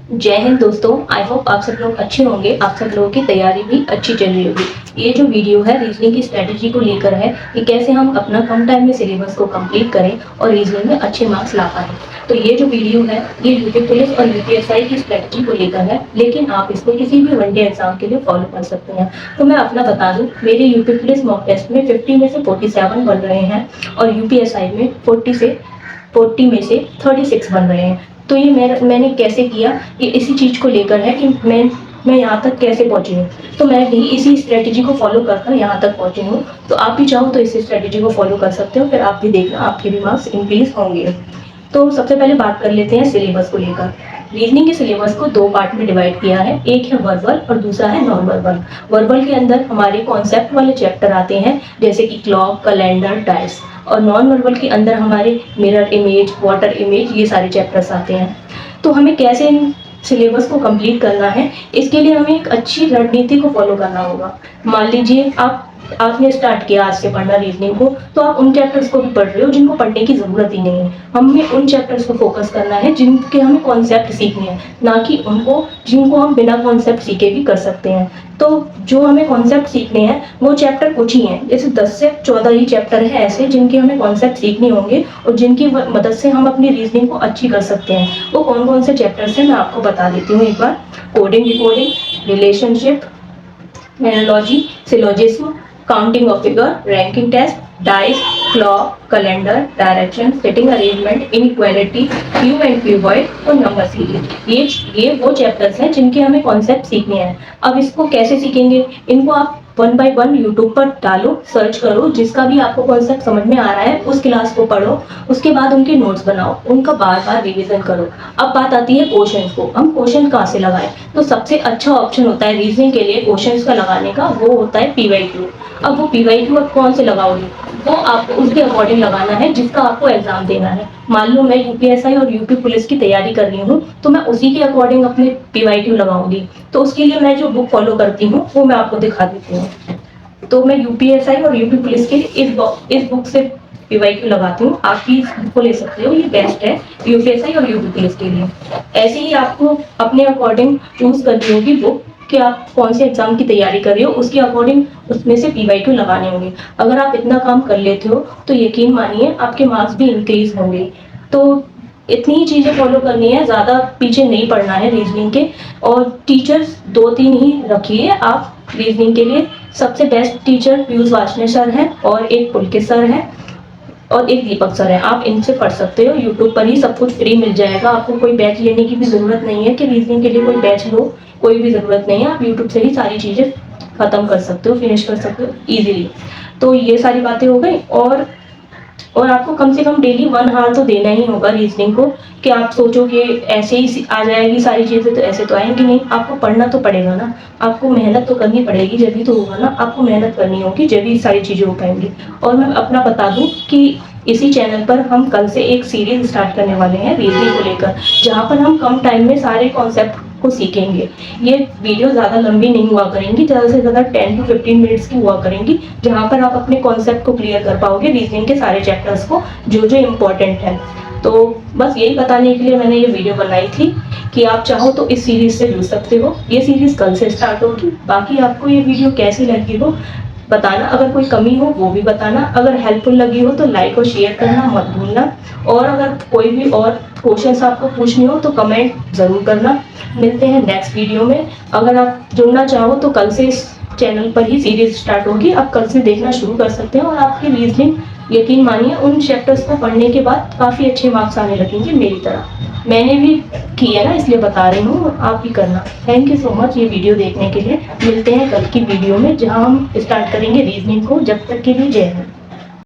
जय हिंद दोस्तों। I hope आप सब लोग अच्छे होंगे। आप सब लोगों की तैयारी भी अच्छी चल रही होगी। ये जो वीडियो है रीजनिंग की स्ट्रेटेजी को लेकर है कि कैसे हम अपना कम टाइम में सिलेबस को कंप्लीट करें और रीजनिंग में अच्छे मार्क्स ला पाएं। तो ये जो वीडियो है ये यूपी पुलिस और यूपीएसआई की स्ट्रेटेजी को लेकर है, लेकिन आप इसको किसी भी वनडे एग्जाम के लिए फॉलो कर सकते हैं। तो मैं अपना बता दूं, मेरे यूपी पुलिस मॉक टेस्ट में 50 में से 47 बन रहे हैं और यूपीएसआई में 40 में से 36 बन रहे हैं। तो ये मैंने कैसे किया, ये इसी चीज़ को लेकर है कि मैं यहाँ तक कैसे पहुँची हूँ। तो मैं भी इसी स्ट्रेटेजी को फॉलो करकर यहाँ तक पहुँची हूँ। तो आप भी चाहो तो इसी स्ट्रेटेजी को फॉलो कर सकते हो, फिर आप भी देखना आपके भी मार्क्स इंक्रीज होंगे। तो सबसे पहले बात कर लेते हैं सिलेबस को लेकर। रीजनिंग के सिलेबस को दो पार्ट में डिवाइड किया है, एक है वर्बल और दूसरा है नॉन वर्बल। वर्बल के अंदर हमारे कॉन्सेप्ट वाले चैप्टर आते हैं जैसे कि क्लॉक, कैलेंडर, टाइप्स, और नॉन वर्बल के अंदर हमारे मिरर इमेज, वाटर इमेज, ये सारे चैप्टर्स आते हैं। तो हमें कैसे इन सिलेबस को कंप्लीट करना है, इसके लिए हमें एक अच्छी रणनीति को फॉलो करना होगा। मान लीजिए आपने स्टार्ट किया आज से पढ़ना रीजनिंग को, तो आप उन चैप्टर्स को भी पढ़ रहे हो जिनको पढ़ने की ज़रूरत ही नहीं है। हमें उन चैप्टर्स को फोकस करना है जिनके हमें कॉन्सेप्ट सीखने हैं, ना कि उनको जिनको हम बिना कॉन्सेप्ट सीखे भी कर सकते हैं। तो जो हमें कॉन्सेप्ट सीखने हैं वो चैप्टर कुछ ही हैं, जैसे 10 से 14 ही चैप्टर हैं ऐसे जिनके हमें कॉन्सेप्ट सीखने होंगे और जिनकी मदद से हम अपनी रीजनिंग को अच्छी कर सकते हैं। वो कौन कौन से चैप्टर्स हैं मैं आपको बता देती हूँ एक बार। Coding, decoding, relationship, analogy, syllogism, counting of figure, ranking test, dice, clock, calendar, direction, setting arrangement, inequality, cube and cuboid और नंबर सीरीज। ये वो चैप्टर्स हैं जिनके हमें कॉन्सेप्ट सीखने हैं। अब इसको कैसे सीखेंगे, इनको आप 1 बाय 1 यूट्यूब पर डालो, सर्च करो, जिसका भी आपको कॉन्सेप्ट समझ में आ रहा है उस क्लास को पढ़ो। उसके बाद उनके नोट्स बनाओ, उनका बार बार रिवीजन करो। अब बात आती है क्वेश्चंस को, हम क्वेश्चन कहाँ से लगाएं। तो सबसे अच्छा ऑप्शन होता है रीजनिंग के लिए क्वेश्चंस का लगाने का, वो होता है पीवाईक्यू। अब वो पीवाईक्यू आप कौन से लगाओगे, वो आपको उसके अकॉर्डिंग लगाना है जिसका आपको एग्जाम देना है। मान लो मैं यूपीएसआई और यूपी पुलिस की तैयारी कर रही हूँ, तो मैं उसी के अकॉर्डिंग अपने पीवाईक्यू लगाऊंगी। तो उसके लिए मैं जो बुक फॉलो करती हूँ वो मैं आपको दिखा देती हूँ। तो मैं यूपीएसआई और यूपी पुलिस के लिए इस बुक से पीवाईक्यू लगाती हूँ। आप भी इस बुक को ले सकते हो, ये बेस्ट है यूपीएसआई और यूपी पुलिस के लिए। ऐसे ही आपको अपने अकॉर्डिंग चूज करनी होगी बुक कि आप कौन से एग्जाम की तैयारी कर रहे हो, उसके अकॉर्डिंग उसमें से पीवाईक्यू लगाने होंगे। अगर आप इतना काम कर लेते हो तो यकीन मानिए आपके मार्क्स भी इंक्रीज होंगे। तो इतनी ही चीज़ें फॉलो करनी है, ज़्यादा पीछे नहीं पड़ना है रीजनिंग के। और टीचर्स 2-3 ही रखिए आप रीजनिंग के लिए। सबसे best teacher Piyush Varshney sir है और एक पुलकित सर है और एक दीपक सर है। आप इनसे पढ़ सकते हो, यूट्यूब पर ही सब कुछ फ्री मिल जाएगा। आपको कोई बैच लेने की भी ज़रूरत नहीं है कि रीजनिंग के लिए कोई बैच लो, कोई भी ज़रूरत नहीं है। आप यूट्यूब से ही सारी चीज़ें ख़त्म कर सकते हो, फिनिश कर सकते हो ईजिली। तो ये सारी बातें हो गई। और आपको कम से कम डेली 1 आवर तो देना ही होगा रीजनिंग को। कि आप सोचो कि ऐसे ही आ जाएगी सारी चीज़ें, तो ऐसे तो आएंगी नहीं। आपको पढ़ना तो पड़ेगा ना, आपको मेहनत तो करनी पड़ेगी, जब भी तो होगा ना। आपको मेहनत करनी होगी जब भी सारी चीज़ें हो पाएंगी। और मैं अपना बता दूं कि इसी चैनल पर हम कल से एक सीरीज स्टार्ट करने वाले हैं रीजनिंग को लेकर, जहाँ पर हम कम टाइम में सारे कॉन्सेप्ट को सीखेंगे। ये वीडियो ज़्यादा लंबी नहीं हुआ करेंगी, ज़्यादा से ज़्यादा 10 to 15 मिनट्स की हुआ करेंगी, जहाँ पर आप अपने कॉन्सेप्ट को क्लियर कर पाओगे रीजनिंग के सारे चैप्टर्स को, जो जो इम्पोर्टेंट है। तो बस यही बताने के लिए मैंने ये वीडियो बनाई थी कि आप चाहो तो इस सीरीज से जुड़ सकते हो। ये सीरीज कल से स्टार्ट होगी। बाकी आपको ये वीडियो कैसी लगी हो बताना, अगर कोई कमी हो वो भी बताना। अगर हेल्पफुल लगी हो तो लाइक और शेयर करना मत भूलना। और अगर कोई भी और क्वेश्चंस आपको पूछने हो तो कमेंट ज़रूर करना। मिलते हैं नेक्स्ट वीडियो में। अगर आप जुड़ना चाहो तो कल से इस चैनल पर ही सीरीज स्टार्ट होगी, आप कल से देखना शुरू कर सकते हैं। और आपकी रीजनिंग यकीन मानिए उन चैप्टर्स को पढ़ने के बाद काफ़ी अच्छे मार्क्स आने लगेंगे मेरी तरह। मैंने भी की है ना, इसलिए बता रही हूँ, आप भी करना। थैंक यू सो मच ये वीडियो देखने के लिए। मिलते हैं कल की वीडियो में, जहाँ हम स्टार्ट करेंगे रीजनिंग को। जब तक के लिए जय हिंद।